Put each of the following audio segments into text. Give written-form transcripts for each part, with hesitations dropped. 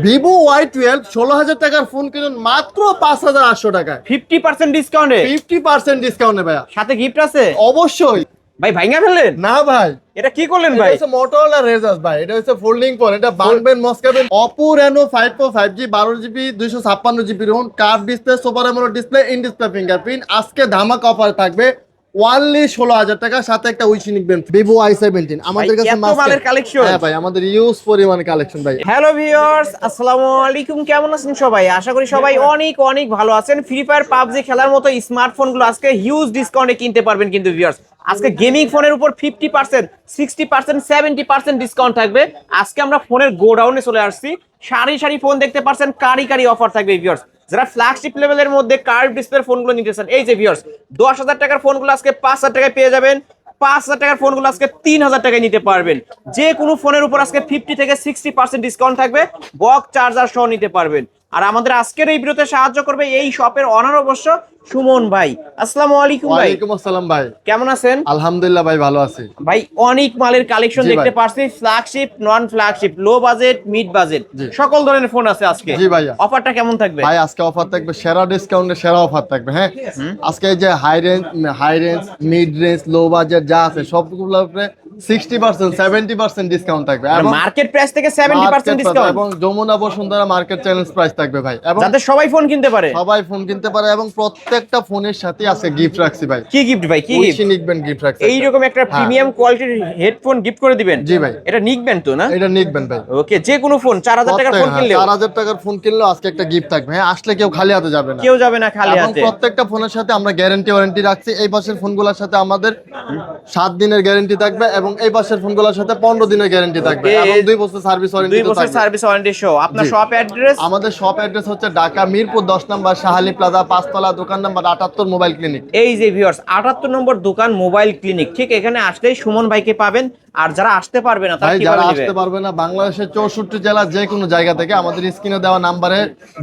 Vivo Y12 16,000 টাকার phone কিনুন মাত্র 5,800 টাকায় 50% ডিসকাউন্টে 50% ডিসকাউন্টে ভাইয়া। সাথে গিফট আছে অবশ্যই। ভাই ভাইঙ্গা ফেললেন না ভাই, এটা কি করলেন এটা ভাই? হচ্ছে Motorola Razr ভাই, এটা হচ্ছে ফোল্ডিং ফোন, এটা বানবেন মস্কাবেন। Oppo Reno 5 Pro 5G 12GB 256GB ROM, curve display, super AMOLED display, in display fingerprint. আজকে ধামাকা অফার থাকবে ওয়ানলি 16,000 টাকা, সাথে একটা উইশি নিকবেন ভিভো Y17 আমাদের কাছে এত মালের কালেকশন। হ্যাঁ ভাই, আমাদের ইউজ পরিমাণ কালেকশন ভাই। হ্যালো ভিউয়ার্স, আসসালামু আলাইকুম। কেমন আছেন সবাই? আশা করি সবাই অনেক অনেক ভালো আছেন। ফ্রি ফায়ার পাবজি খেলার মতো স্মার্টফোনগুলো আজকে হিউজ ডিসকাউন্টে কিনতে পারবেন কিন্তু ভিউয়ার্স। আজকে গেমিং ফোনের উপর 50%, 60%, 70% ডিসকাউন্ট থাকবে। আজকে আমরা ফোনের গোডাউনে চলে আসছি। সারি সারি ফোন দেখতে পাচ্ছেন, কারি কারি অফার থাকবে ভিউয়ার্স। যারা ফ্ল্যাগশিপ লেভেলের মধ্যে কার্ভ ডিসপ্লের ফোনগুলো নিতেছেন, এই যে ভিউয়ার্স 10,000 টাকার ফোনগুলো আজকে 5,000 টাকায় পেয়ে যাবেন। 5,000 টাকার ফোনগুলো আজকে 3,000 টাকায় নিতে পারবেন। যে কোনো ফোনের উপর আজকে 50 থেকে 60% ডিসকাউন্ট থাকবে। বক্স চার্জার সহ নিতে পারবেন। আর আমাদের আজকের এই ভিডিওতে সাহায্য করবে এই শপের অনার অবশ্য সুমন ভাই। আসসালামু আলাইকুম ভাই। ওয়ালাইকুম আসসালাম ভাই, কেমন আছেন? আলহামদুলিল্লাহ ভাই, ভালো আছি ভাই অনেক মালের কালেকশন জি ভাই। দেখতে পাচ্ছি, flagship, non flagship, low budget, mid budget, জি। সকল ধরনের ফোন আছে আজকে। জি ভাইয়া। অফারটা কেমন থাকবে? ভাই আজকে অফার থাকবে, সেরা ডিসকাউন্টে সেরা অফার থাকবে। হ্যাঁ, আজকে এই যে high range, mid range, low budget যা আছে সবগুলোর উপরে 60%, 70% ডিসকাউন্ট থাকবে এবং মার্কেট প্রাইস থেকে 70% ডিসকাউন্ট, এবং Jamuna Bashundhara market challenge price থাকবে ভাই, এবং যাতে সবাই ফোন কিনতে পারে। সবাই ফোন কিনতে পারে, এবং প্রত্যেকটা ফোনের সাথে আছে গিফট রাখছি ভাই। কি গিফট ভাই? কি গিফট? উইশি নিকবেন গিফট রাখছি এইরকম একটা হ্যাঁ। প্রিমিয়াম কোয়ালিটির হেডফোন গিফট করে দিবেন? জি ভাই। এটা নিকবেন তো না? এটা নিকবেন ভাই। ওকে, যে কোনো ফোন 4,000 টাকার ফোন কিনলে 4,000 টাকার ফোন কিনলেও আজকে একটা গিফট থাকবে। হ্যাঁ, আসলে কেউ খালি হাতে যাবে না, কেউ যাবে না খালি এবং হাতে। প্রত্যেকটা ফোনের সাথে আমরা গ্যারান্টি ওয়ারেন্টি রাখছি। এই পাশের ফোনগুলোর সাথে আমাদের 7 দিনের গ্যারান্টি থাকবে, এবং এই পাশের ফোনগুলোর সাথে 15 দিনের গ্যারান্টি থাকবে, Okay. এবং 2 বছর সার্ভিস 2 ওয়ারেন্টি বছর থাকবে। সার্ভিস ওয়ারেন্টি সহ। আপনার জি। Shop address? আমাদের শপ অ্যাড্রেস হচ্ছে ঢাকা মিরপুর 10 নম্বর শাহালি প্লাজা 5 তলা, দোকান নাম্বার 78, মোবাইল ক্লিনিক। এই যে ভিউয়ার্স 78 নম্বর দোকান, মোবাইল ক্লিনিক। ঠিক এখানে আসলেই সুমন ভাইকে পাবেন। আর যারা আসতে পারবে না তারা ভাই, কিভাবে যারা নেবে? আসতে পারবে না, বাংলাদেশের 64 জেলা যে কোনো জায়গা থেকে আমাদের স্ক্রিনে দেওয়া নাম্বারে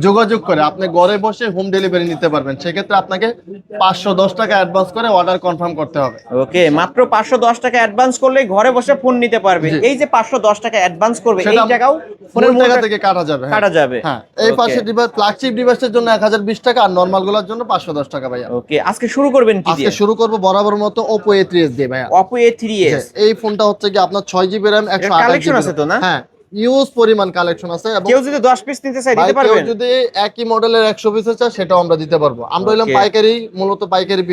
যোগাযোগ করে আপনি ঘরে বসে হোম ডেলিভারি নিতে পারবেন। সেক্ষেত্রে আপনাকে 510 টাকা অ্যাডভান্স করে অর্ডার কনফার্ম করতে হবে। ওকে, মাত্র 510 টাকা অ্যাডভান্স করলে ঘরে বসে ফোন নিতে পারবে। জি। এই যে 510 টাকা অ্যাডভান্স করবে, এই সেটা টাকাও ফোনের ফোনের টাকা মূল্য থেকে কাটা যাবে। হ্যাঁ। কাটা যাবে। হ্যাঁ, এই Okay. পাশে ডিভাইস, ফ্ল্যাগশিপ ডিভাইসের জন্য 1020 টাকা, আর নরমাল গুলোর জন্য 510 টাকা ভাইয়া। ওকে, আজকে শুরু করবেন কি আজকে দিয়ে? শুরু করব বরাবর মতো Oppo A3s দিয়ে ভাইয়া। Oppo A3s। এই ফোনটা হচ্ছে কি আপনার 6GB RAM, এর কালেকশন 128GB আছে তো না? হ্যাঁ, ইউজ পরিমাণ কালেকশন আছে, এবং কেউ যদি 10 পিস নিতে চায় ভাই দিতে কেউ পারবেন? যদি একই মডেলের 100 পিস চায় সেটাও আমরা দিতে পারবো। আমরা হইলাম Okay. পাইকারি, মূলত পাইকারি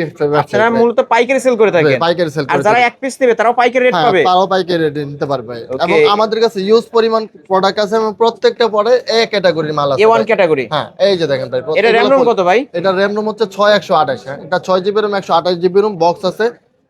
আপনারা মূলত পাইকারি সেল করে থাকেন? পাইকারি সেল আর করে যারা থাকি। এক পিস নেবে তারাও পাইকারি রেট হ্যাঁ, পাবে? তারাও পাইকারি রেটে নিতে পারবে। Okay. এবং আমাদের কাছে ইউজ পরিমাণ প্রোডাক্ট আছে, এবং প্রত্যেকটা পরে এ ক্যাটাগরির মাল আছে A1 ভাই। ক্যাটাগরি। হ্যাঁ, এই যে দেখেন ভাই, এটা র‍্যাম রোম কত ভাই? এটা RAM ROM হচ্ছে 6128। হ্যাঁ, এটা 6GB RAM, 128GB ROM, box আছে।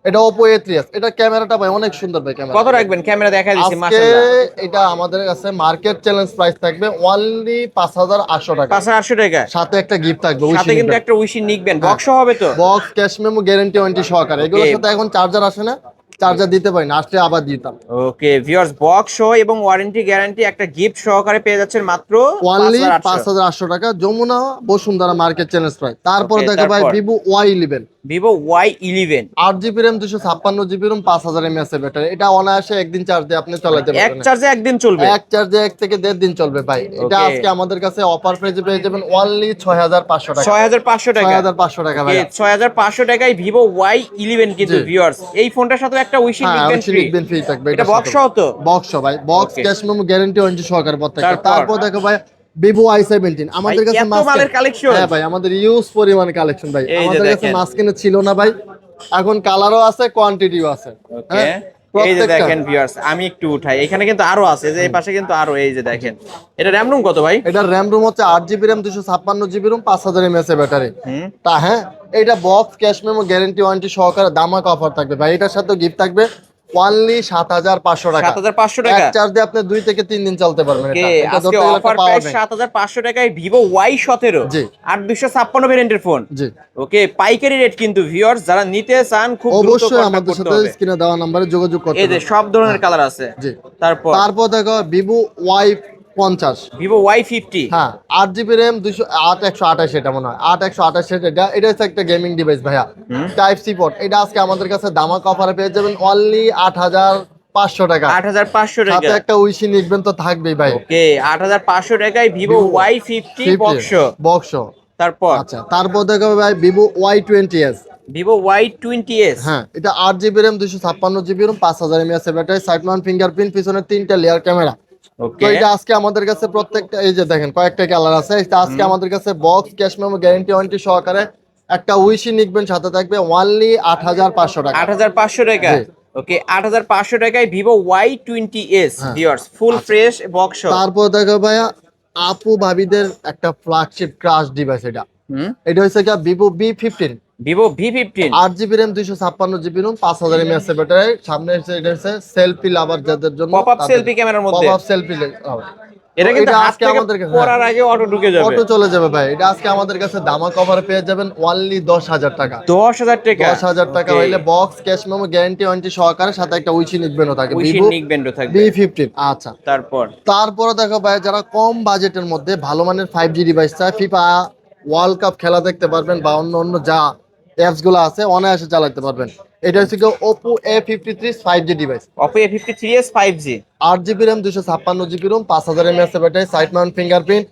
এটা Oppo A3s। এটা ক্যামেরাটা ভাই অনেক সুন্দর ভাই, ক্যামেরা কত রাখবেন? ক্যামেরা দেখা দিচ্ছি আজকে মাশাআল্লাহ। এটা আমাদের কাছে মার্কেট চ্যালেঞ্জ প্রাইস থাকবে অনলি 5,800 টাকা, 5,800 টাকা। সাথে একটা গিফট থাকবে। সাথে কিন্তু একটা উইশি নিকবেন, বক্স হবে তো? Box, cash memo, guarantee warranty সহকারে। এগুলোর সাথে এখন চার্জার আসে না, চার্জার দিতে পারি না, আসলে আবার দিতাম। ওকে ভিউয়ার্স, বক্স সহ এবং ওয়ারেন্টি গ্যারান্টি একটা গিফট সহকারে পেয়ে যাচ্ছেন মাত্র অনলি 5,800। 5,800 টাকা, Jamuna Bashundhara market challenge price. তারপরে Okay, দেখো ভাই তারপর? Vivo Y11, Vivo Y11 8GB RAM, 256GB ROM, 5000 mAh এর ব্যাটারি। এটা অনায়াসে একদিন চার্জ দিয়ে আপনি চালাতে এক পারবেন। চার্জে একদিন চলবে? এক চার্জে 1 থেকে 1.5 দিন চলবে ভাই। এটা Okay. আজকে আমাদের কাছে অফার প্রাইসে পেয়ে যাবেন অনলি 6,500 টাকা। 6,500 টাকা। 6,500 টাকা ভাই। 6,500 টাকায় ভিভো Y11 কিন্তু জি। ভিউয়ার্স। এই ফোনটার সাথে একটা উইশি হ্যাঁ, নিকবেন অবশ্যই ফ্রি। নিকবেন ফ্রি থাকবে। এটা বক্স সহ তো? বক্স ভাই, box, Okay. Cash memo, guarantee warranty সহকারে প্রত্যেকটা। তারপর? তারপর দেখো ভাই ভিভো Y17 আমাদের ভাই, কাছে এত মালের কালেকশন? হ্যাঁ ভাই, আমাদের ইউজ পরিমাণ কালেকশন ভাই। এই যে আমাদের কাছে দেখেন। মাস্কিনে ছিল না ভাই, এখন কালারও আছে, কোয়ান্টিটিও আছে। ওকে, হ্যাঁ, এই যে প্রত্যেকটা। দেখেন ভিউয়ার্স, আমি একটু উঠাই, এখানে কিন্তু আরো আছে, যে এই পাশে কিন্তু আরো, এই যে দেখেন। এটা র‍্যাম রুম কত ভাই? এটার RAM ROM হচ্ছে 8GB RAM, 256GB ROM, 5000 mAh এর ব্যাটারি। হুম। তা হ্যাঁ, এটা box, cash memo, guarantee warranty সহকারে দামাক অফার থাকবে ভাই। এটার সাথে গিফট থাকবে অনলি 7,500 টাকা। 7,500 টাকা। এক চার্জে আপনি 2 থেকে 3 দিন চলতে পারবেন। ওকে, এটা আজকে ধরতে গেলে অফার একটা power প্রাইস bank। 7,500 টাকায় ভিভো Y17 জি। 8,256 ভেরিয়েন্টের ফোন। জি, ওকে, পাইকারি রেট কিন্তু ভিউয়ার্স, যারা নিতে চান খুব দ্রুত অবশ্যই কন্টাক্ট আমাদের করতে সাথে হবে। স্ক্রিনে দেওয়া নম্বরে যোগাযোগ করতে এই যে হবে। সব ধরনের কালার আছে। জি। তারপর দেখো ভিভো Y50। Vivo Y50। হ্যাঁ, 8GB RAM, 128 এটা মনে হয় 128 এটা হচ্ছে একটা গেমিং ডিভাইস ভাইয়া, টাইপ সি পোর্ট। এটা আজকে আমাদের কাছে দামাক অফারে পেয়ে যাবেন অনলি 8,500 টাকা। 8,500 সাথে টাকা। একটা উইশি নিকবেন তো থাকবেই ভাই। ওকে 8,500 টাকায় ভিভো Y50 বক্স। তারপর আচ্ছা, তারপর দেখো ভাই ভিভো Y20s। Vivo Y20s। হ্যাঁ, এটা 8 GB RAM 256 GB ROM 5000 mAh battery, side mount fingerprint, পিছনে 3টা লেয়ার ক্যামেরা। তো ওকে এটা আজকে আমাদের কাছে প্রত্যেকটা, এই যে দেখেন কয়েকটা কালার আছে, এটা আজকে আমাদের কাছে box cash memo guarantee warranty সহকারে একটা উইশি নিকবেন সাথে থাকবে অনলি 8,500 টাকা। 8,500 টাকা। জি। ওকে 8,500 টাকায় ভিভো Y20s হ্যাঁ। ভিউয়ার্স, ফুল আচ্ছা। Fresh box. তারপর দেখো ভাইয়া আপু ভাবিদের একটা ফ্ল্যাগশিপ ক্রাশ ডিভাইস এটা। হুম, এটা হচ্ছে কি Vivo B15। Vivo V15। 8 GB RAM 256 GB ROM 5000 mAh battery, সামনে হচ্ছে এটা হচ্ছে সেলফি লাভার যাদের জন্য, পপ আপ সেলফি ক্যামেরার মধ্যে। Pop up selfie. এটা কিন্তু হাত আজকে থেকে আমাদের কাছে পড়ার আগে অটো ঢুকে যাবে। অটো চলে যাবে ভাই। এটা আজকে আমাদের কাছে দামা কভার পেয়ে যাবেন অনলি 10,000 টাকা। 10,000 টাকা। 10,000 টাকা Okay, হইলে box cash memo guarantee warranty সহকারে সাথে একটা উইশি নিকবেনও থাকে, উইশির ভিভো নিক ব্যান্ডও থাকবে। B15। আচ্ছা, তারপর তারপরে দেখো ভাই যারা কম বাজেটের মধ্যে ভালো মানের 5G ডিভাইস চায়, ফিফা ওয়ার্ল্ড কাপ খেলা দেখতে পারবেন বা অন্য অন্য যা অ্যাপস গুলো আছে অনায়াসে চালাতে পারবেন। এটা হচ্ছে কি Oppo A53 5G device. Oppo A53s 5G। 8 GB RAM 256 GB ROM 5000 mAh battery, side mount fingerprint,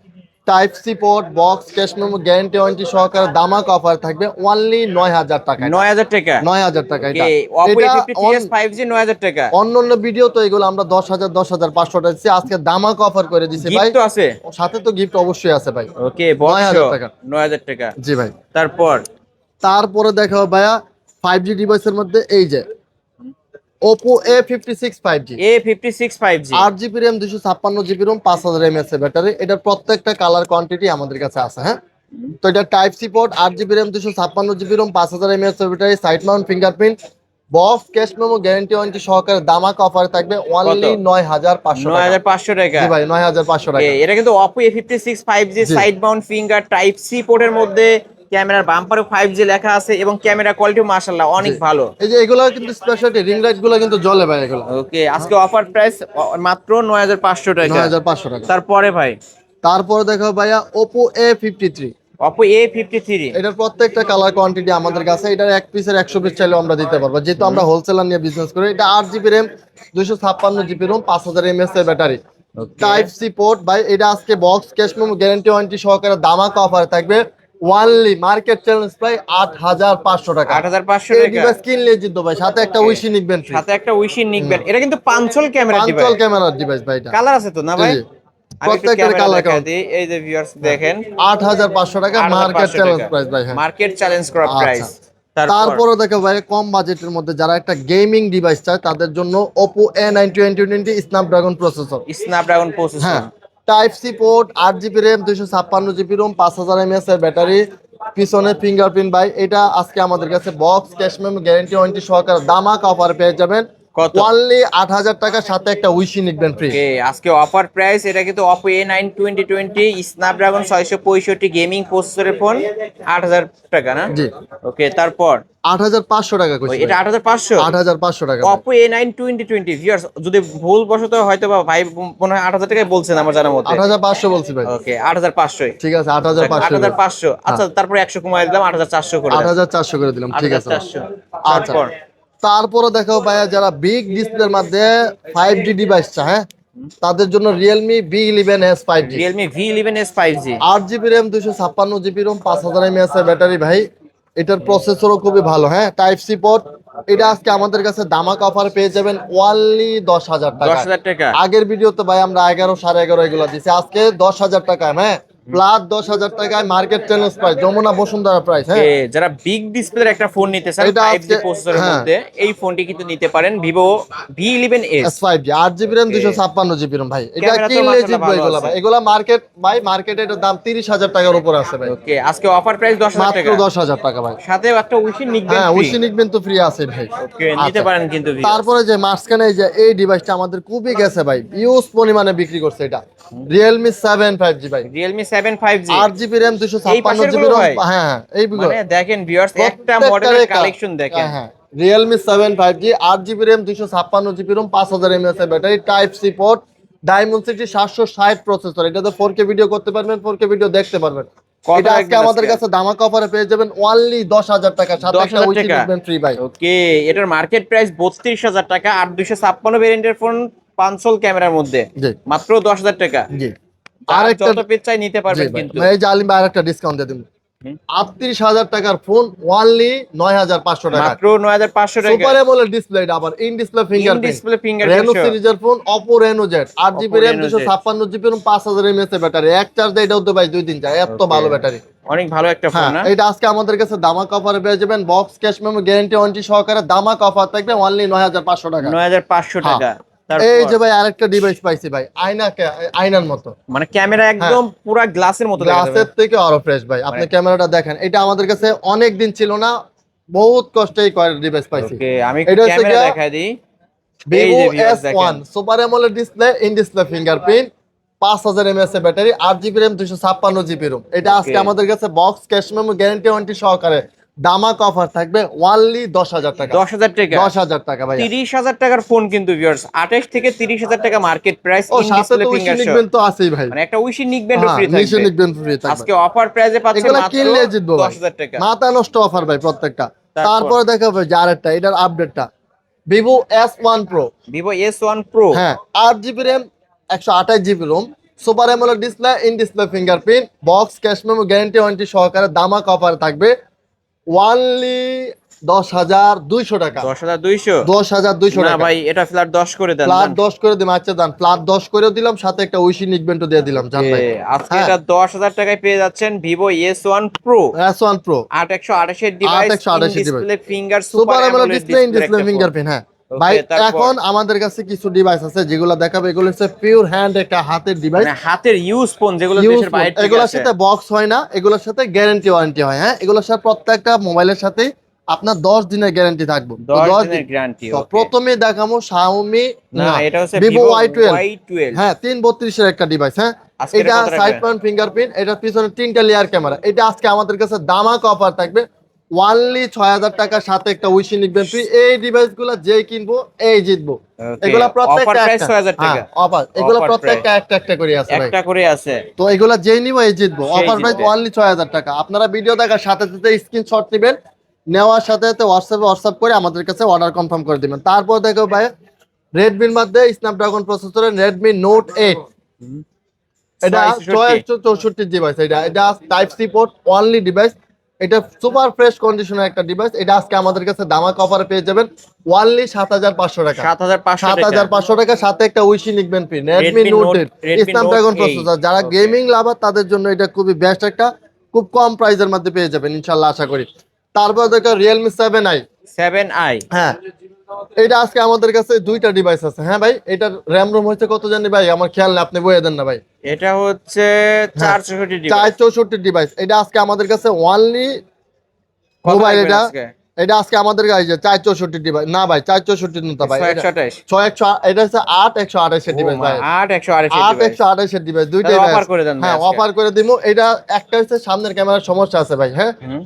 type C port, box cash memo guarantee warranty সহকারে দামাক অফার থাকবে অনলি 9,000 টাকা। 9,000 টাকা। 9,000 টাকা এটা। Okay, Oppo এটা A53s 5G 9,000 টাকা। অন্য ভিডিও তো এগুলো আমরা 10,000 10,500 টাকা দিচ্ছি, আজকে দামাক অফার করে দিছি ভাই। গিফট তো আছে। সাথে তো গিফট অবশ্যই আছে ভাই। ওকে বক্স 9,000 টাকা। 9,000 টাকা। জি ভাই। তারপর তারপরে দেখো ভাইয়া 5G ডিভাইসের মধ্যে এই যে Oppo A56 5G। A56 5G। 8 GB RAM 256 GB ROM 5000 mAh battery, এটার প্রত্যেকটা কালার কোয়ান্টিটি আমাদের কাছে আছে। হ্যাঁ, তো এটা type C port, 8 GB RAM 256 GB ROM 5000 mAh battery, side mount fingerprint, box cash memo guarantee warranty সহকারে দামাক অফার থাকবে অনলি 9,500 টাকা। 9,500 টাকা। জি ভাই, 9,500 টাকা। এটা কিন্তু Oppo A56 5G জি। Side mount finger type C পোর্টের মধ্যে, ক্যামেরার বাম্পারে 5G লেখা আছে এবং ক্যামেরা কোয়ালিটি মাশাআল্লাহ অনেক জি। ভালো। এই যে এগুলো কিন্তু স্পেশালিটি রিং লাইট গুলো কিন্তু জ্বলে ভাই এগুলো। ওকে আজকে অফার প্রাইস মাত্র 9,500 টাকা। 9,500 টাকা। তারপরে ভাই তারপরে দেখো ভাইয়া Oppo A53। Oppo A53। এটার প্রত্যেকটা কালার কোয়ান্টিটি আমাদের কাছে, এটার এক পিসের 100 পিস চাইলেও আমরা দিতে পারবো, যেহেতু আমরা হোলসেলার নিয়ে বিজনেস করি। এটা 8 GB RAM 256 GB ROM 5000 mAh battery, type C port ভাই। এটা আজকে box cash memo guarantee warranty সহকারে দামাক অফার থাকবে ওয়ানলি মার্কেট চ্যালেঞ্জ প্রায় 8,500 টাকা। 8,500 এই টাকা। ডিভাইস কিনলে জিততো ভাই, সাথে একটা উইশি নিকবেন ফ্রি। সাথে একটা উইশিং নিক ব্যান্ড। এটা কিন্তু পাঁচল ক্যামেরা পাঁচল ডিভাইস। ক্যামেরার ডিভাইস ভাই এটা। কালার আছে তো না ভাই? জি, জি। আমি একটু প্রত্যেকটার ক্যামেরা কালার দেখাই দিই। এই যে ভিউয়ার্স দেখেন 8,500 টাকা মার্কেট চ্যালেঞ্জ প্রাইস ভাই। হ্যাঁ, মার্কেট চ্যালেঞ্জ করা প্রাইস। তারপরে দেখো ভাই কম বাজেটের মধ্যে যারা একটা গেমিং ডিভাইস চায় তাদের জন্য Oppo A920 Snapdragon processor. Snapdragon processor. হ্যাঁ, type C port, 8 GB RAM 256 GB ROM 5000 mAh battery, পিছনে ফিঙ্গারপ্রিন্ট ভাই। এটা আজকে আমাদের কাছে box cash memo guarantee warranty সহকারে দামাক অফার পেয়ে যাবেন কত? অনলি 8,000 টাকার সাথে একটা উইশি নিকবেন ফ্রি। ওকে আজকে অফার প্রাইস। এটা কিন্তু Oppo A9 স্ন্যাপড্রাগন 665 গেমিং প্রসেসরের ফোন 8,000 টাকা না? জি। ওকে তারপর 8,500 টাকা কইছি। এটা 8,500। 8,500 টাকা। Oppo A9 ভিউয়ার্স যদি ভুল বশত হয়তো বা ভাই মনে হয় 8,000 টাকায় বলছেন আমার জানার মতে। 8,500 বলছি ভাই। ওকে 8,500। ঠিক আছে, 8,500। 8,500। আচ্ছা তারপরে 100 কমায় দিলাম 8,400 করে। 8,400 করে দিলাম, ঠিক আছে। 8,400। আচ্ছা, তারপর তারপরে দেখো ভাইয়া যারা বিগ ডিসপ্লের মধ্যে 5G ডিভাইস চায়, হ্যাঁ, তাদের জন্য Realme B11s 5G। Realme V11s 5G। 8 GB RAM 256 GB ROM 5000 mAh battery ভাই। এটার প্রসেসরও খুবই ভালো। হ্যাঁ, টাইপ সি পোর্ট। এটা আজকে আমাদের কাছে দামাক অফার পেয়ে যাবেন অনলি 10,000 টাকা। 10,000 টাকা। আগের ভিডিওতে ভাই আমরা 11 11.5 এগুলো দিছি, আজকে 10,000 টাকায়। হ্যাঁ, প্লাস 10,000 টাকায় market challenge price, Jamuna Bashundhara price. হ্যাঁ, যারা বিগ ডিসপ্লের একটা ফোন নিতে চান এটা 5G আজকে- প্রসেসরের হ্যাঁ। মধ্যে এই ফোনটি কিন্তু নিতে পারেন Vivo V11s। S5G 8 GB RAM 256 GB Rome ভাই। এটা ক্যামেরা তো কিনলে মাশাআল্লাহ জিতবো ভালো এগুলা আছে। ভাই। এগুলা মার্কেটে এটার দাম 30,000 টাকার উপর আছে ভাই। ওকে আজকে অফার প্রাইস 10,000 মাত্র টাকা। 10,000 টাকা ভাই। সাথে একটা উইশিং নিকবেন হ্যাঁ, ফ্রি। উইশি নিকবেন তো ফ্রি আছে ভাই। ওকে নিতে আচ্ছা। পারেন কিন্তু viewers। তারপরে যে মাঝখানে এই যে এই ডিভাইসটা আমাদের খুবই গেছে ভাই, ইউজ পরিমাণে বিক্রি করছে এটা Realme 7 5G ভাই। Realme 7 5G। 8 GB RAM 256 GB পাশেরগুলো রোম। ভাই? হ্যাঁ, এইগুলো মানে দেখেন ভিউয়ার্স একটা মডেলের কালেকশন দেখেন। হ্যাঁ, Realme 7 5G 8 GB RAM 256 GB ROM 5000 mAh battery, type C port, Dimensity 760 processor. এটাতে 4K ভিডিও করতে পারবেন, 4K ভিডিও দেখতে পারবেন। কত এটা আজকে রাখবেন আমাদের আজকে? কাছে ধামাকা অফারে পেয়ে যাবেন অনলি 10,000 টাকা, সাথে একটা 10,000 উইশি টাকা। নিবেন ফ্রি ভাই। ওকে, এটার মার্কেট প্রাইস 32,000 টাকা, 8256 ভেরিয়েন্টের ফোন, পাঁচশোল ক্যামেরার মধ্যে জি মাত্র 10,000 টাকা। জি। যার আরেকটা যত পিস চাই নিতে জি পারবেন ভাই, কিন্তু। এই যে আলিম ভাই আরেকটা ডিসকাউন্ট দিয়ে দিন। হুম। 38,000 টাকার ফোন অনলি 9,500 টাকা। মাত্র 9,500 টাকা। সুপার অ্যামোলেড ডিসপ্লে, এটা আবার in display in fingerprint, display fingerprint Reno সহ। সিরিজের phone, Oppo Reno Z, 8GB Oppo RAM, Reno Z। 256GB এবং 5000 mAh এর ব্যাটারি। এক চার্জে এটাও তো ভাই 2 দিন যায়, এত Okay, ভালো ব্যাটারি। অনেক ভালো একটা ফোন হ্যাঁ, না? এটা আজকে আমাদের কাছে ধামাকা অফারে পেয়ে যাবেন, box cash memo guarantee warranty সহকারে ধামাকা অফার থাকবে অনলি 9,500 টাকা। 9,500 হ্যাঁ। টাকা। এই তারপর যে ভাই আরেকটা ডিভাইস পাইছি ভাই, আয়নার মতো, মানে ক্যামেরা একদম পুরা গ্লাসের মতো দেখা যাবে। গ্লাসের থেকে আরো ফ্রেশ ভাই। আপনি ক্যামেরাটা দেখেন, এটা আমাদের কাছে অনেক দিন ছিল না, বহুত কষ্টে এই ডিভাইস পাইছি। ওকে, আমি একটু এটা হচ্ছে ক্যামেরা গিয়া দেখাই দিই। এই ভিভো যে ভিউয়ার্স দেখেন। S1 super AMOLED display, in display fingerprint, 5000 mAh এর battery, 8GB RAM, 256GB ROM। এটা আজকে Okay. আমাদের কাছে box cash memo guarantee warranty সহকারে ধামাকা অফার থাকবে অনলি 10,000 টাকা। 10,000 টাকা। 10,000 টাকা ভাই। 30,000 টাকার ফোন কিন্তু ভিউয়ার্স, 28 থেকে 30,000 টাকা মার্কেট প্রাইস, ও ইন সাথে ডিসপ্লে তো উইশি ফিঙ্গার নিকবেন তো আছেই ভাই। মানে একটা উইশি নিকবেন্ড হ্যাঁ, ফ্রি নিশে থাকবে। নিকবেন ফ্রি থাকবে। আজকে অফার প্রাইসে পাচ্ছেন এগুলা মাত্র কিনলে জিতবো ভাই। 10,000 টাকা। মাথা নষ্ট অফার ভাই প্রত্যেকটা। তারপর? তারপরে দেখাবো যে আরেকটা, এটার আপডেটটা Vivo S1 Pro। Vivo S1 Pro। হ্যাঁ, 8GB RAM, 128GB ROM, super AMOLED display, in display fingerprint, box cash memo guarantee warranty সহকারে ধামাকা অফার থাকবে অনলি 10,200 টাকা। 10,200। 10,200 না টাকা। ভাই, এটা ফ্ল্যাট 10 করে দেন। ফ্ল্যাট 10 করে দিলাম, আচ্ছা দান, ফ্ল্যাট 10 করেও দিলাম, সাথে একটা উইশি নিকবেন্টও দিয়ে দিলাম জান ভাই। আজকে হ্যাঁ। এটা 10,000 টাকায় পেয়ে যাচ্ছেন Vivo S1 Pro। S1 Pro 8128 এর ডিভাইস, 8128 এর display finger, super AMOLED display, in display fingerprint. হ্যাঁ ভাই, তারপর? এখন আমাদের কাছে কিছু ডিভাইস আছে যেগুলো দেখাবো, এগুলো হচ্ছে পিওর হ্যান্ড, একটা হাতের ডিভাইস। মানে হাতের ইউজ ফোন যেগুলো দেশের বাইরে থেকে এগুলোর আসে। সাথে বক্স হয় না, এগুলোর সাথে গ্যারান্টি ওয়ারেন্টি হয়। হ্যাঁ, এগুলোর সাথে প্রত্যেকটা মোবাইলের সাথে আপনার 10 দিনের গ্যারান্টি থাকবে। 10 দিনের গ্যারান্টি। তো প্রথমে দেখাবো Xiaomi, না, এটা হচ্ছে Vivo Vivo Y12। Y12। হ্যাঁ, 332 এর একটা ডিভাইস। হ্যাঁ, আজকে এটা কত রাখবে? সাইড মাউন্ট ফিঙ্গারপ্রিন্ট, এটা পিছনে 3টা লেয়ার ক্যামেরা। এটা আজকে আমাদের কাছে ধামাকা অফার থাকবে অনলি 6,000 টাকার সাথে একটা উইশি নিকবেন ফ্রি। এই ডিভাইসগুলো যেই কিনবো এই জিতবো। Okay, এগুলা offer প্রত্যেকটা price একটা 6,000 টাকা। অফার, এগুলো Offer প্রত্যেকটা একটা করে আছে ভাই। একটা করে আছে। তো এগুলা যেই নিবো এই জিতবো। সেই অফার প্রাইস জিতবে। অনলি 6,000 টাকা। আপনারা ভিডিও দেখার সাথে সাথে স্ক্রিনশট নেবেন, নেওয়ার সাথে সাথে হোয়াটসঅ্যাপ করে আমাদের কাছে অর্ডার কনফার্ম করে দিবেন। তারপর দেখো ভাই, রেডমির মধ্যে স্ন্যাপড্রাগন প্রসেসরের রেডমি নোট 8, এটা 664 ডিভাইস। এটা type C port only device. এটা সুপার ফ্রেশ কন্ডিশনের একটা ডিভাইস। এটা আজকে আমাদের কাছে ধামাকা অফারে পেয়ে যাবেন অনলি 7,500 টাকা। 7,500 টাকা। 7,500 টাকা, সাথে একটা উইশি নিকবেন free. Redmi Redmi Note Note 8 Redmi Snapdragon Note 8 processor. যারা Okay. গেমিং লাভার তাদের জন্য এটা খুবই বেস্ট একটা, খুব কম প্রাইসের মধ্যে পেয়ে যাবেন ইনশাআল্লাহ, আশা করি। তারপর দেখো Realme 7i। 7i। হ্যাঁ, এটা আজকে আমাদের কাছে দুইটা ডিভাইস আছে। হ্যাঁ ভাই, এটার র্যাম রোম হচ্ছে কত জানি ভাই, আমার খেয়াল নেই, আপনি বলে দেন না ভাই। এটা হচ্ছে 464 ডিভাইস। 464 ডিভাইস। এটা আজকে আমাদের কাছে অনলি কত মোবাইল, রাখবেন এটা আজকে? এটা আজকে আমাদের কাছে 464 ডিভাইস না ভাই, 464 নতা ভাই, 128। 600, এটা হচ্ছে 8128 এর ডিভাইস ভাই। 8128 8128 এর ডিভাইস দুইটাই তাহলে ভাই। offer করে দেন ভাই হ্যাঁ, আজকে। অফার করে দিমু। এটা একটা হচ্ছে সামনের ক্যামেরার সমস্যা আছে ভাই। হ্যাঁ, হুম।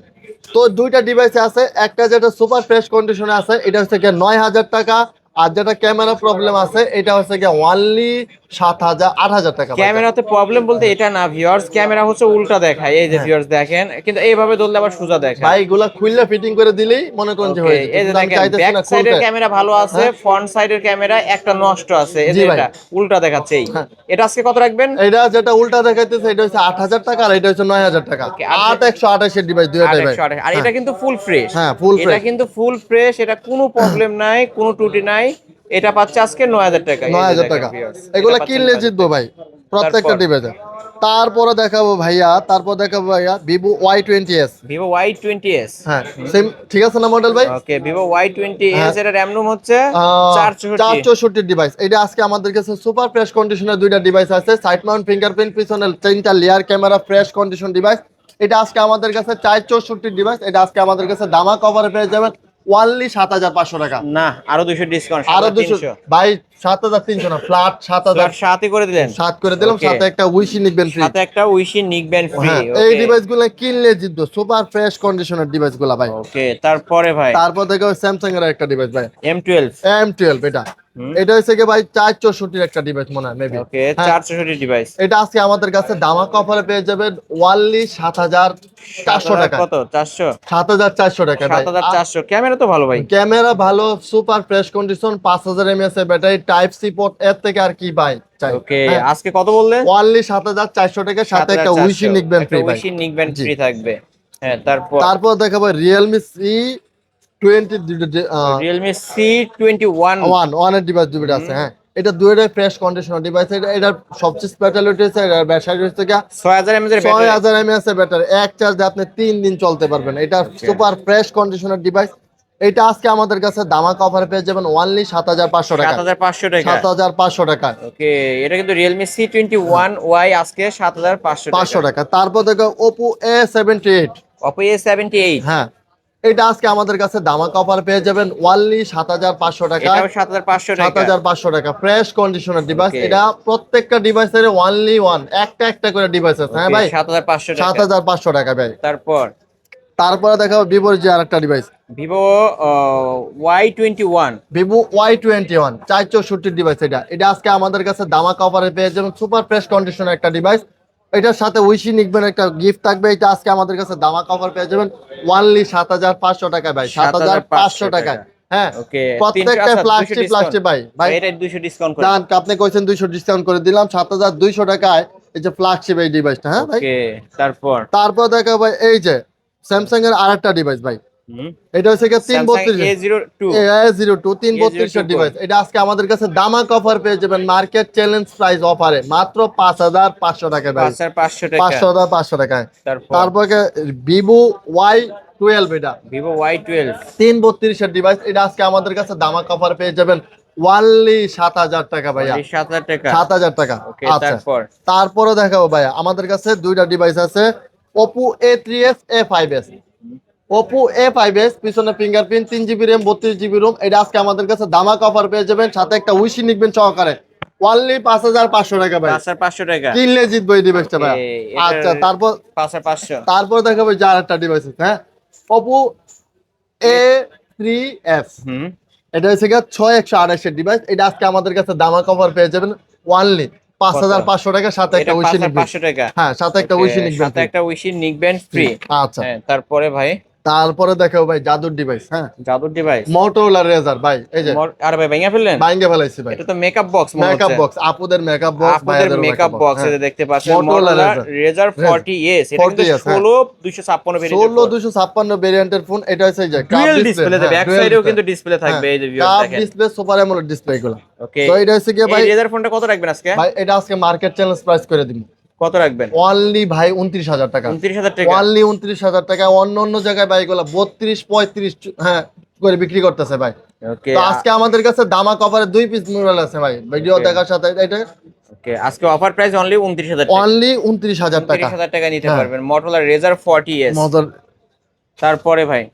তো দুইটা ডিভাইসে আছে, একটা যেটা সুপার ফ্রেশ কন্ডিশনে আছে, এটা হচ্ছে গিয়ে 9,000 টাকা। আর যেটা ক্যামেরা প্রবলেম আছে, এটা হচ্ছে গিয়ে অনলি 8,000 টাকা ভাই। ক্যামেরাতে প্রবলেম বলতে এটা না ভিউয়ার্স, ক্যামেরা হচ্ছে উল্টা দেখায়। এই যে ভিউয়ার্স দেখেন, কিন্তু এইভাবে ধরলে আবার সোজা দেখায়। ভাই এগুলা খুললে ফিটিং করে দিলেই মনে করেন যে Okay, হয়ে যাবে। এই যে কিন্তু আমি দেখেন চাইতেছি ব্যাক না সাইডের খুলতে। ক্যামেরা ভালো আছে, ফ্রন্ট সাইডের ক্যামেরা একটা নষ্ট আছে। এই জি যে ভাই। এটা উল্টা দেখাচ্ছে। হ্যাঁ। এটা আজকে কত রাখবেন? এটা যেটা উল্টা দেখাইতেছে, এটা হচ্ছে 8,000 টাকা, আর এটা হচ্ছে 9,000 টাকা। Okay, 8128 এর ডিভাইস দুইটাই ভাই। 828। আর এটা কিন্তু ফুল ফ্রেশ। হ্যাঁ, full এটা fresh। কিন্তু ফুল ফ্রেশ, এটা কোনো প্রবলেম নাই, কোনো ত্রুটি নাই। এটা পাচ্ছে আজকে 9,000 টাকা। এই যে 9,000 দেখেন টাকা। viewers, এগুলা এটা পাচ্ছেন কিনলে 9,000 জিতবো ভাই প্রত্যেকটা তারপর? ডিভাইসে। তারপরে দেখাবো ভাইয়া, ভিভো Y20s। Vivo Y20s। হ্যাঁ, সেম ঠিক আছে না মডেল ভাই? ওকে, ভিভো Y20s হ্যাঁ। এর RAM রোম হচ্ছে 464। 464 ডিভাইস। এটা আজকে আমাদের কাছে সুপার ফ্রেশ কন্ডিশনের দুইটা ডিভাইস আছে, সাইড মাউন্ট ফিঙ্গারপ্রিন্ট, পিছনে 3টা layer camera, fresh condition device. এটা আজকে আমাদের কাছে 464 ডিভাইস। এটা আজকে আমাদের কাছে দামা কভারে পেয়ে যাবেন অনলি 7,500 টাকা। না, আরো 200 ডিসকাউন্ট, আরো 200 ভাই, 7,300 না, ফ্ল্যাট 7,000 সাথে করে দিলেন। 7 করে দিলাম, Okay. সাথে একটা উইশি নিকবেন ফ্রি। সাথে একটা উইশি নিকবেন ফ্রি। হ্যাঁ, এই ডিভাইসগুলো কিনলে জিতবো, সুপার ফ্রেশ কন্ডিশনের ডিভাইসগুলো ভাই। ওকে, তারপরে ভাই তারপর দেখো স্যামসাং এর একটা ডিভাইস ভাই, M12। M12। এটা এটা হচ্ছে কি ভাই 464 একটা ডিভাইস মনে হয় মেবি। ওকে 464 ডিভাইস। এটা আজকে আমাদের কাছে ধামাকা অফারে পেয়ে যাবেন ওয়ানলি 7400 টাকা। কত 400? 7400 টাকা ভাই। 7400। ক্যামেরা তো ভালো ভাই। ক্যামেরা ভালো, সুপার ফ্রেশ কন্ডিশন, 5000 mAh এর ব্যাটারি, টাইপ সি পোর্ট, এর থেকে আর কি ভাই চাই। ওকে আজকে কত বললেন? ওয়ানলি 7400 টাকা, সাথে একটা উইশি নিকবেন ফ্রি ভাই। উইশি নিকবেন ফ্রি থাকবে। হ্যাঁ তারপর দেখাবো Realme C20 Realme C21 one এর ডিভাইস দুটো আছে। হ্যাঁ, এটা দুইটাই ফ্রেশ কন্ডিশনার ডিভাইস। এটার সবচেয়ে স্পেশালিটি হচ্ছে এটার ব্যাটারি হচ্ছে 6000 mAh এর ব্যাটারি। 6000 mAh এর ব্যাটারি, এক চার্জে আপনি 3 দিন চলতে পারবেন। এটা সুপার ফ্রেশ কন্ডিশনার ডিভাইস। এটা আজকে আমাদের কাছে ধামাকা অফারে পেয়ে যাবেন ওনলি 7500 টাকা। 7500 টাকা। 7500 টাকা। ওকে এটা কিন্তু Realme C21Y আজকে 7500 টাকা। তারপর দেখো Oppo A78। Oppo A78 হ্যাঁ, এটা আজকে আমাদের কাছে ধামাকা অফার পেয়ে যাবেন ওনলি 7500 টাকা। এটাও 7500 টাকা। 7500 টাকা ফ্রেশ কন্ডিশনার ডিভাইস। Okay. এটা প্রত্যেকটা ডিভাইসের ওনলি ওয়ান, একটা করে ডিভাইস আছে। হ্যাঁ ভাই, 7500 টাকা। 7500 টাকা ভাই। তারপরে দেখাবো ভিভোর যে আরেকটা device, Vivo Y21। Vivo Y21 464 device. এটা আজকে আমাদের কাছে ধামাকা অফারে পেয়ে যাবেন সুপার ফ্রেশ কন্ডিশনের একটা ডিভাইস। এটার সাথে উইশি নিকবেন একটা গিফট থাকবে। এটা আজকে আমাদের কাছে ধামাকা অফার পেয়ে যাবেন ওনলি 7500 টাকা ভাই। 7500 টাকা। হ্যাঁ, ওকে প্রত্যেকটা ফ্ল্যাগশিপ ভাই এটা 200 ডিসকাউন্ট করে দান। আপনি কইছেন 200 ডিসকাউন্ট করে দিলাম, 7200 টাকায় এই যে ফ্ল্যাগশিপ এই ডিভাইসটা। হ্যাঁ ভাই, ওকে তারপর দেখা ভাই এই যে স্যামসাং এর আরেকটা ডিভাইস ভাই। এটা হচ্ছে কি 332 A02 332 ডিভাইস। এটা আজকে আমাদের কাছে ধামাকা অফার পেয়ে যাবেন মার্কেট চ্যালেঞ্জ প্রাইস অফারে মাত্র 5500 টাকা ভাই। 5500 টাকায়। তারপর Vivo Y12। এটা Vivo Y12 332 এর ডিভাইস। এটা আজকে আমাদের কাছে ধামাকা অফার পেয়ে যাবেন ওনলি 7000 টাকা ভাইয়া। 7000 টাকা। 7000 টাকা। ওকে আচ্ছা, তারপরে দেখাবো ভাইয়া আমাদের কাছে দুইটা ডিভাইস আছে, Oppo A3s A5s। Oppo A5s পিছনে fingerprint, 3GB RAM 32GB ROM। এটা আজকে আমাদের কাছে ধামাকা অফার পেয়ে যাবেন, সাথে একটা উইশি নিকবেন সহকারে ওনলি 5500 টাকা ভাই। 5500 টাকা কিনলে জিতবো এই ডিভাইসটা ভাই। আচ্ছা, তারপর 5500। দেখাবো যে আরেকটা ডিভাইস আছে। হ্যাঁ, Oppo A3s। এটা হচ্ছে 6128 এর ডিভাইস। এটা আজকে আমাদের কাছে ধামাকা অফার পেয়ে যাবেন ওনলি 5500 টাকা, সাথে একটা উইশি নিকবেন। 5500 টাকা। হ্যাঁ, সাথে একটা উইশি নিকবেন ফ্রি। আচ্ছা, তারপরে ভাই দেখাও ভাই জাদুর ডিভাইস। হ্যাঁ, জাদুর ডিভাইস Motorola Razr ভাই। এই যে আরে ভাই ভাঙা ফেললেন? ভাঙা ফেলাইছি ভাই। এটা তো মেকআপ বক্স মনে হচ্ছে। মেকআপ বক্স, আপুদের মেকআপ বক্স, আপনাদের মেকআপ বক্স এই যে দেখতে পাচ্ছেন Motorola Razr 40s। এটা কিন্তু 16256 ভেরিয়েন্ট। 16256 ভেরিয়েন্টের ফোন। এটা হচ্ছে যে ডুয়াল ডিসপ্লে দেবে, ব্যাক সাইডেও কিন্তু ডিসপ্লে থাকবে। এই যে ভিউয়ার দেখেন, curve display, super AMOLED display গুলো। ওকে তো এটা হচ্ছে কি ভাই, এই Razr ফোনটা কত রাখবেন আজকে? ভাই এটা আজকে মার্কেট চ্যালেঞ্জ প্রাইস করে দিব। কত রাখবেন? অনলি ভাই 29000 টাকা। 29000 টাকা। অনলি 29000 টাকা। অন্য জায়গায় ভাই এগুলো 32 35 হ্যাঁ করে বিক্রি করতেছে ভাই। ওকে তো আজকে আমাদের কাছে ধামাকা অফারে 2 পিস মোবাইল আছে ভাই, ভিডিও দেখার সাথে। এটা ওকে আজকে অফার প্রাইস অনলি 29000 টাকা। অনলি 29000 টাকা। 29000 টাকা নিতে পারবেন Motorola Razr 40s। তারপরে ভাই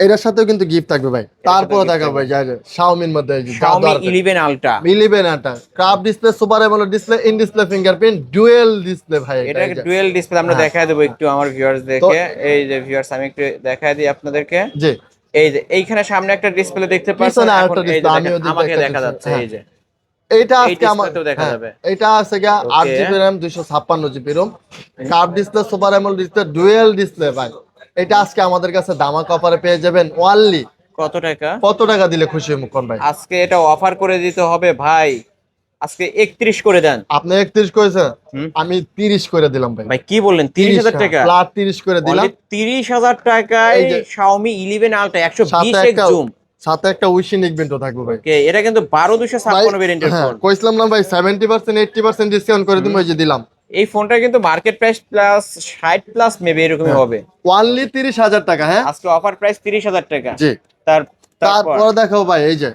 এটার সাথেও কিন্তু গিফট থাকবে ভাই। তারপরে দেখাবো ভাই যে Xiaomi-র মধ্যে Xiaomi 11 Ultra। 11 Ultra curve display, super AMOLED display, in display fingerprint, dual display ভাই। এটা ডুয়াল ডিসপ্লে আমরা দেখায় দেব একটু আমার ভিউয়ার্স দেখে। এই যে ভিউয়ার্স আমি একটু দেখায় দিই আপনাদেরকে। জি, এই যে এইখানে সামনে একটা ডিসপ্লে দেখতে পাচ্ছেন, পিছনে আরেকটা এখন এই যে ডিসপ্লে আমিও দেখেন, আমাকে দেখা যাচ্ছে। এই যে এটা এই আজকে আমার ডিসপ্লেতেও দেখা যাবে। এটা আছে 8GB RAM 256GB ROM, curve display, super AMOLED display, dual display ভাই। এটা আজকে আমাদের কাছে ধামাকা অফারে পেয়ে যাবেন অনলি কত টাকা? কত টাকা দিলে খুশি হই মুকন ভাই? আজকে এটা অফার করে দিতে হবে ভাই। আজকে 31 করে দেন। আপনি 31 করেছেন, আমি 30 করে দিলাম ভাই। ভাই কি বললেন? 30000 টাকা ফ্ল্যাট 30 করে দিলাম। 30000 টাকায় Xiaomi 11 Ultra 120x জুম, সাথে একটা উইশি নিকবেন্ট থাকবে ভাই। ওকে এটা কিন্তু 12256 ভেরিয়েন্টের ফোন। কইছিলাম না ভাই 70% 80% ডিসকাউন্ট করে দিমু, এই যে দিলাম। এই ফোনটা কিন্তু market price plus 60 plus maybe এরকমই হবে। অনলি 30000 টাকা। হ্যাঁ, আজকে অফার প্রাইস 30000 টাকা। জি, তারপর দেখাও ভাই এই যে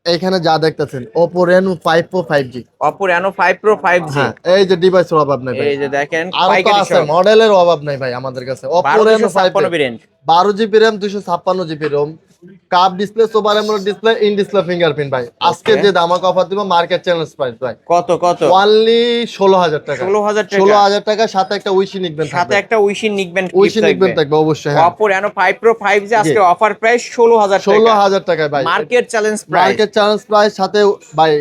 এখানে যা দেখতেছেন Oppo Reno 5 Pro 5G। Oppo Reno 5 Pro 5G। এই যে ডিভাইসের অভাব নাই ভাই। এই যে দেখেন আর তো আছে, মডেলের অভাব নাই ভাই আমাদের কাছে। Oppo Reno 5 variant, 12GB RAM 256GB ROM, cup display super AMOLED display in display fingerprint ভাই আজকে যে দামাক অফার দিব মার্কেট চ্যালেঞ্জ প্রাইস ভাই কত কত অনলি 16000 টাকা 16000 টাকা 16000 টাকা সাথে একটা উইশি নিকবেন সাথে একটা উইশিং নিকবেন উইশি নিকবেন থাকবে অবশ্যই হ্যাঁ Oppo Reno 5 Pro 5G আজকে অফার প্রাইস 16000 টাকা 16000 টাকা ভাই market challenge price market challenge price সাথে ভাই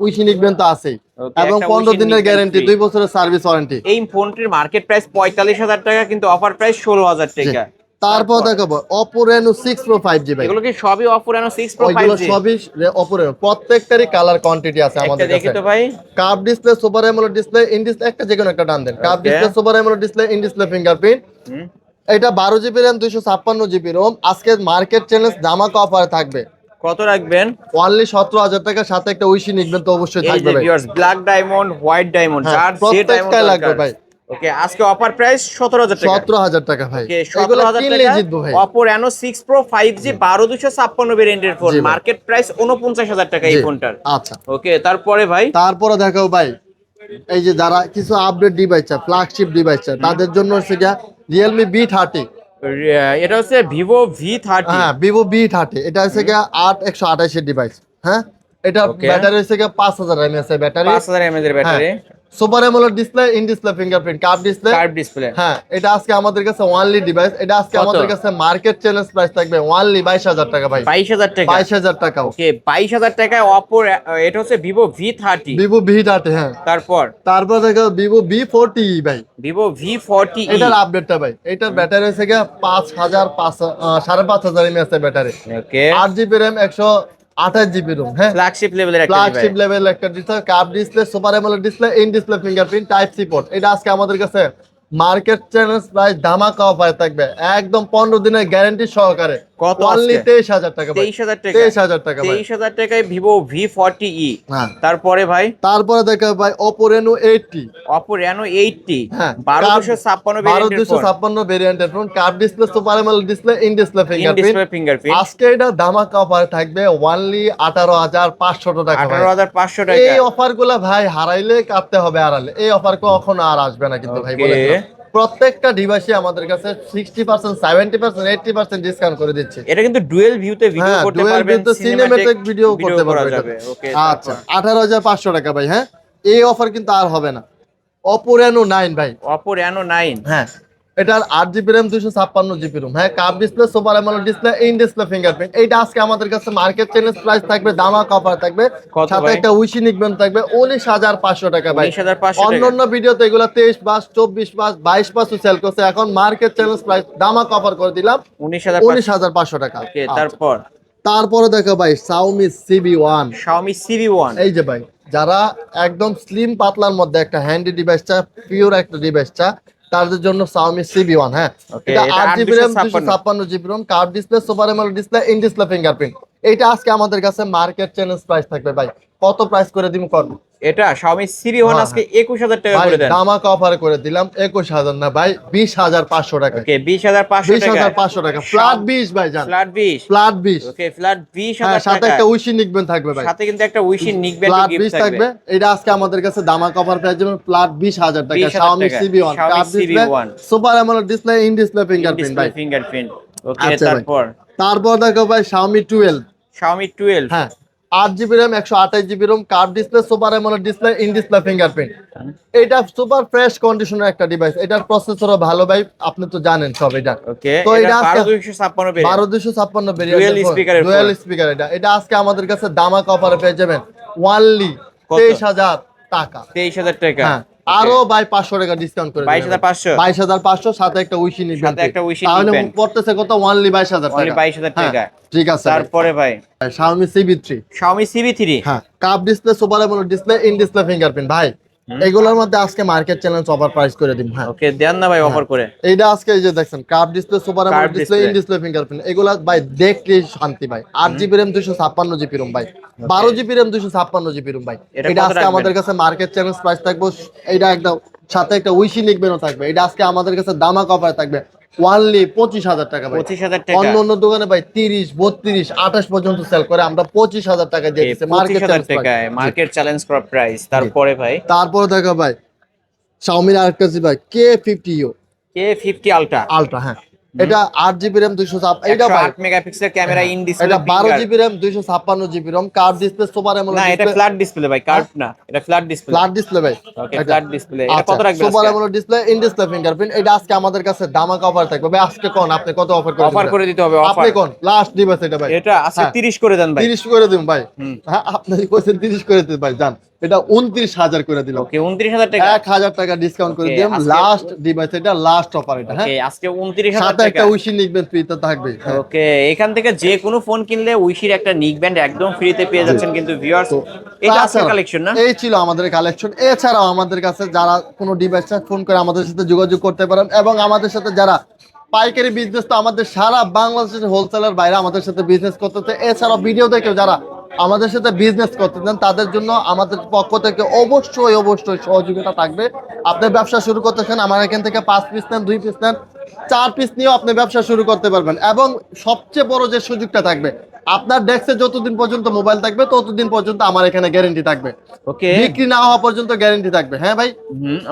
উইশি নিকবেন তো আছেই Okay, এবং একটা 15 উইশি দিনের নিকবেন গ্যারান্টি free। 2 বছরের সার্ভিস ওয়ারেন্টি এই ফোনটির মার্কেট প্রাইস 45000 টাকা কিন্তু অফার প্রাইস 16000 টাকা তারপর দেখাবো Oppo Reno 6 Pro 5G ভাই এগুলো কি সবই Oppo Reno 6 Pro ওইগুলো 5G সবই Oppo Reno প্রত্যেকটারই কালার কোয়ান্টিটি আছে একটা আমাদের দেখি কাছে তো ভাই curve display super AMOLED display in display একটা যে কোনো একটা টান দেন curve Okay. Display super AMOLED display in display fingerprint hmm, এটা 12 জিবি র্যাম 256 জিবি রোম আজকে মার্কেট চ্যালেঞ্জ ধামাকা অফারে থাকবে কত রাখবেন অনলি 17000 টাকা সাথে একটা উইশি নিকবেন তো অবশ্যই এই থাকবে যে ভাই viewers black diamond white diamond হ্যাঁ, যার যে প্রত্যেকটাই ডায়মন্ড লাগবে ভাই। ওকে আজকে অফার প্রাইস 17000 টাকা 17000 টাকা ভাই ওকে এগুলো 17000 কিনলে টাকা জিতবো ভাই Oppo Reno 6 Pro 5G 12256 ভেরিয়েন্টের ফোন জি ভাই। মার্কেট প্রাইস 49000 টাকা এই জি, ফোনটার আচ্ছা ওকে তারপরে ভাই তারপরে দেখাও ভাই এই যে যারা কিছু আপডেট ডিভাইস চায় ফ্ল্যাগশিপ ডিভাইস চায় তাদের জন্য হচ্ছে গিয়া Realme B30 এটা হচ্ছে Vivo V30 হ্যাঁ Vivo B30 এটা হচ্ছে গিয়া 8128 এর ডিভাইস হ্যাঁ এটা Okay. ব্যাটারি হচ্ছে গিয়া 5000 mAh এর ব্যাটারি 5000 mAh এর battery super AMOLED display in display fingerprint curve display curve display হ্যাঁ এটা আজকে আমাদের কাছে ওয়ানলি ডিভাইস এটা আজকে কত? আমাদের কাছে মার্কেট চ্যালেঞ্জ প্রাইস থাকবে ওয়ানলি 22000 টাকা ভাই 22000 টাকা 22000 টাকা ওকে 22000 টাকায় Oppo এটা হচ্ছে Vivo V30 Vivo V30 হ্যাঁ তারপর দেখো Vivo V40 ভাই Vivo V40 এটার আপডেটটা ভাই এটার ব্যাটারি হচ্ছে গিয়া 5500 mAh এর battery okay 8GB RAM 128GB ROM হ্যাঁ ফ্ল্যাগশিপ লেভেলের একটা ফ্ল্যাগশিপ ডিভাইস লেভেল একটা display curve display super AMOLED display in display fingerprint type C port এটা আজকে আমাদের কাছে মার্কেট চ্যালেঞ্জ প্রাইস ধামাকা অফারে থাকবে একদম 15 দিনের গ্যারান্টি সহকারে কত অনলি আজকে? 23000 টাকা ভাই 23000 টাকা 23000 টাকা ভাই 23000 টাকায় Vivo V40e হ্যাঁ তারপরে ভাই তারপরে দেখা ভাই Oppo Reno 80 Oppo Reno 80 হ্যাঁ 12256 ভেরিয়েন্টের ফোন 12256 ভেরিয়েন্টের phone curve display super AMOLED display in display in fingerprint display fingerprint আজকে এটা ধামাকা অফার থাকবে অনলি 18500 টাকা ভাই 18500 টাকা এই অফার গুলা ভাই হারাইলে কাটতে হবে আড়ালে এই অফার কখনো আর আসবে না কিন্তু ভাই Okay. বলে দিলাম। প্রত্যেকটা ডিভাইসে আমাদের কাছে 60% 70% 80% ডিসকাউন্ট করে দিচ্ছে এটা কিন্তু ডুয়েল ভিউতে ভিডিও হ্যাঁ করতে ডুয়াল পারবেন ভিউ সিনেম্যাটিক ভিডিও করতে করা পারবে যাবে ওকে আচ্ছা 18500 টাকা ভাই হ্যাঁ এই অফার কিন্তু আর হবে না Oppo Reno 9 ভাই Oppo Reno 9 হ্যাঁ এটার 8GB RAM 256GB রোম হ্যাঁ curve display super AMOLED display in display fingerprint এইটা আজকে আমাদের কাছে মার্কেট চ্যালেঞ্জ প্রাইস থাকবে ধামাকা অফার থাকবে কত সাথে ভাই? একটা উইশি নিকবেন থাকবে 19500 টাকা ভাই 19500 টাকা অন্যান্য ভিডিওতে এগুলো 23 বাস 24 বাস 22 বাস সেল করছে এখন মার্কেট চ্যালেঞ্জ প্রাইস ধামাকা অফার করে দিলাম 19500 19500 টাকা ওকে আচ্ছা। তারপর তারপরে দেখো ভাই Xiaomi CB1 Xiaomi CB1 এই যে ভাই যারা একদম স্লিম পাতলার মধ্যে একটা হ্যান্ডি ডিভাইস চা পিওর একটা ডিভাইস চা তাদের জন্য Xiaomi CB1 হ্যাঁ Okay, এটা এটা 8GB RAM 256 256GB ROM curve display super AMOLED display in display fingerprint এইটা আজকে আমাদের কাছে মার্কেট চ্যালেঞ্জ প্রাইস থাকবে ভাই কত প্রাইস করে দিমু করব এটা Xiaomi CB1 হ্যাঁ, আজকে 21000 টাকা ভাই করে দেন ধামাকা অফারে করে দিলাম 21000 না ভাই 20500 টাকা ওকে 20500 টাকা 20500 টাকা ফ্ল্যাট 20 ভাই জান ফ্ল্যাট 20 ফ্ল্যাট 20 ওকে ফ্ল্যাট হ্যাঁ 20000 সাথে টাকা একটা উইশি নিকবেন থাকবে ভাই সাথে কিন্তু একটা উইশিং নিকবেন ফ্ল্যাট গিফট 20 থাকবে থাকবে এটা আজকে আমাদের কাছে দামাক অফার প্রাইস যেমন ফ্ল্যাট 20000 টাকা 20,000 Xiaomi টাকা। CB1 Xiaomi curve display CB1 super AMOLED display in display fingerprint ভাই ফিঙ্গারপ্রিন্ট ওকে আচ্ছা ভাই। তারপর তারপর দেখো ভাই Xiaomi 12 Xiaomi 12 হ্যাঁ 8GB RAM 128GB ROM curve display super AMOLED display in display fingerprint এটা সুপার ফ্রেশ কন্ডিশনের একটা ডিভাইস এটার প্রসেসরও ভালো ভাই আপনি তো জানেন সব এটা ওকে তো এটা এটা আজকে 12256 পেয়ে 12256 Dual speaker এর ডুয়াল phone। স্পিকার এটা আজকে আমাদের কাছে দামাক অফারে পেয়ে যাবেন ওয়ানলি কত? 23000 টাকা 23000 টাকা হ্যাঁ আরো ভাই 500 টাকা ডিসকাউন্ট করে 22500 22500 সাথে একটা উইশি নিবেন সাথে একটা উইশি তাহলে নিবেন। পড়তেছে কত ওনলি 22000 টাকা Only 22000 হ্যাঁ, টাকা। ঠিক আছে ভাই। তারপরে ভাই Xiaomi CB3 Xiaomi CB3 হ্যাঁ cup display super AMOLED display in display fingerprint ভাই এগুলোর মধ্যে আজকে মার্কেট চ্যালেঞ্জ অফার প্রাইস করে দিন হ্যাঁ ওকে দেন না ভাই অফার করে এইটা আজকে এই যে দেখছেন curve display super AMOLED Curved display display। In display fingerprint এগুলা ভাই দেখতে শান্তি ভাই 8GB RAM 256GB ROM ভাই 12GB RAM 256GB ROM ভাই এটা এটা কত আজকে রাখবেন? আমাদের কাছে মার্কেট চ্যালেঞ্জ প্রাইস থাকবে এইটা একদম সাথে একটা উইশি লিখবেনও থাকবে এটা আজকে আমাদের কাছে দামাক অফার থাকবে ওয়ানলি 25000 টাকা ভাই 25000 টাকা অন্য অন্য দোকানে ভাই 30 32 28 পর্যন্ত সেল করে আমরা 25000 টাকা দিয়ে দিচ্ছি মার্কেট 25000 চ্যালেঞ্জ টাকায় মার্কেট চ্যালেঞ্জ করা প্রাইস তারপরে ভাই তারপর দেখো ভাই Xiaomi আরেকটা জি ভাই K50U K50 আলট্রা আলট্রা হ্যাঁ এটা 8GB RAM 256 এটা ভাই 8 মেগাপিক্সেল ক্যামেরা ইন ডিসপ্লে, এটা 12GB RAM 256GB ROM curve display super AMOLED না এটা ফ্ল্যাট ডিসপ্লে ভাই, কার্ভ না, এটা ফ্ল্যাট ডিসপ্লে। ফ্ল্যাট ডিসপ্লে ভাই, ওকে ফ্ল্যাট ডিসপ্লে। এটা কত রাখবেন? Super AMOLED display in display fingerprint. এটা আজকে আমাদের কাছে ধামাকা অফার থাকবে ভাই। আজকে কোন আপনি কত অফার করে অফার করে দিতে হবে। আপনি কোন লাস্ট ডিভাইস এটা ভাই? এটা আজকে 30 করে দেন ভাই। 30 করে দিন ভাই। হ্যাঁ আপনি কইছেন 30 করে দিন ভাই, জান এটা 29000 করে দিলাম। ওকে 29000 টাকা, 1000 টাকা ডিসকাউন্ট করে দিলাম। লাস্ট ডিভাইস এটা, লাস্ট অফার এটা। হ্যাঁ ওকে আজকে 29000 সাথে টাকা। একটা উইশি লিখবেন ফ্রি তো থাকবে। ওকে এখান থেকে যে কোনো ফোন কিনলে উইশির একটা নিক ব্যান্ড একদম ফ্রিতে পেয়ে যাচ্ছেন কিন্তু ভিউয়ার্স। এটা আজকের কালেকশন না? এই ছিল আমাদের কালেকশন। এছাড়াও আমাদের কাছে যারা কোনো ডিভাইস ফোন করে আমাদের সাথে যোগাযোগ করতে পারেন, এবং আমাদের সাথে যারা পাইকারি বিজনেস, তো আমাদের সারা বাংলাদেশের হোলসেলার বাইরে আমাদের সাথে বিজনেস করতেছে। এছাড়াও ভিডিও দেখে যারা আমাদের সাথে বিজনেস করতে চান তাদের জন্য আমাদের পক্ষ থেকে অবশ্যই অবশ্যই সহযোগিতা থাকবে। আপনি ব্যবসা শুরু করতেছেন, আমার এখান থেকে 5 পিস নেন, 2 পিস নেন, 4 পিস নিয়েও আপনি ব্যবসা শুরু করতে পারবেন। এবং সবচেয়ে বড় যে সুযোগটা থাকবে, আপনার ডেস্কে যতদিন পর্যন্ত মোবাইল থাকবে ততদিন পর্যন্ত আমার এখানে গ্যারান্টি থাকবে। ওকে বিক্রি না হওয়া পর্যন্ত গ্যারান্টি থাকবে। হ্যাঁ ভাই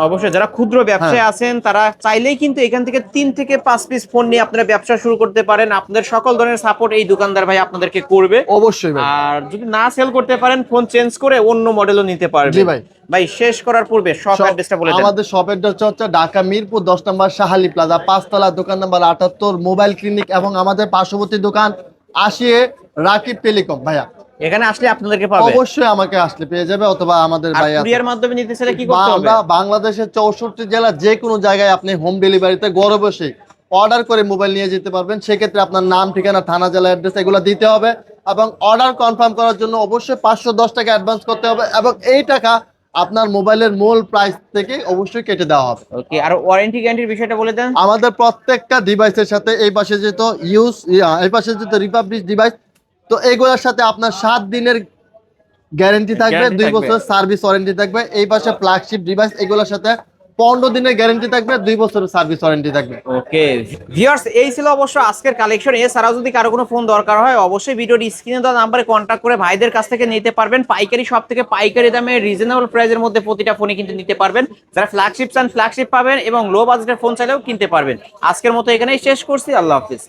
অবশ্যই যারা ক্ষুদ্র ব্যবসায়ী আছেন তারা চাইলেই কিন্তু এখান থেকে 3 থেকে 5 পিস ফোন নিয়ে আপনারা ব্যবসা শুরু করতে পারেন। আপনাদের সকল ধরনের সাপোর্ট এই দোকানদার ভাই আপনাদেরকে করবে অবশ্যই ভাই। আর যদি না সেল করতে পারেন ফোন চেঞ্জ করে অন্য মডেলও নিতে পারবেন। জি ভাই। ভাই শেষ করার পূর্বে শপ অ্যাড্রেসটা বলে দেন। আমাদের শপ অ্যাড্রেস হচ্ছে ঢাকা মিরপুর 10 নম্বর শাহালি প্লাজা 5 তলা, দোকান নাম্বার 78, মোবাইল ক্লিনিক, এবং আমাদের পার্শ্ববর্তী দোকান আসিয়ে রাকিব টেলিকম। ভাইয়া এখানে আসলে আপনাদেরকে পাবে, অবশ্যই আমাকে আসলে পেয়ে যাবে, অথবা আমাদের আর ভাই আছে। কুরিয়ার মাধ্যমে নিতে চাইলে কি করতে হবে? আমরা বাংলাদেশের 64 জেলা যে কোনো জায়গায় আপনি হোম ডেলিভারিতে ঘরে বসে অর্ডার করে মোবাইল নিয়ে যেতে পারবেন। সেক্ষেত্রে আপনার নাম, ঠিকানা, থানা, জেলা, অ্যাড্রেস এগুলো দিতে হবে, এবং অর্ডার কনফার্ম করার জন্য অবশ্যই 510 টাকা অ্যাডভান্স করতে হবে, এবং এই টাকা আপনার মোবাইলের মূল প্রাইস থেকে অবশ্যই কেটে দেওয়া হবে। ওকে আর ওয়ারেন্টি গ্যারান্টির বিষয়টা বলে দেন। আমাদের প্রত্যেকটা ডিভাইসের সাথে এই পাশে যেত এই পাশে যেত রিপাবলিক ডিভাইস, তো এগুলোর সাথে আপনার 7 দিনের গ্যারান্টি থাকবে, 2 বছরের সার্ভিস ওয়ারেন্টি থাকবে। এই পাশে ফ্ল্যাগশিপ ডিভাইস, এগুলোর সাথে 15 দিনের গ্যারান্টি থাকবে, 2 বছরের সার্ভিস ওয়ারেন্টি থাকবে। ওকে ভিউয়ার্স এই ছিল অবশ্য আজকের কালেকশন। এছাড়াও যদি কারো কোনো ফোন দরকার হয় অবশ্যই ভিডিওর স্ক্রিনে দেওয়া নাম্বারে কন্ট্যাক্ট করে ভাইদের কাছ থেকে নিতে পারবেন। পাইকারি সব থেকে পাইকারি দামে রিজনেবল প্রাইসের মধ্যে প্রতিটা ফোনে কিন্তু নিতে পারবেন। যারা ফ্ল্যাগশিপ চান ফ্ল্যাগশিপ পাবেন, এবং লো বাজেটের ফোন চাইলেও কিনতে পারবেন। আজকের মতো এখানেই শেষ করছি, আল্লাহ হাফিজ।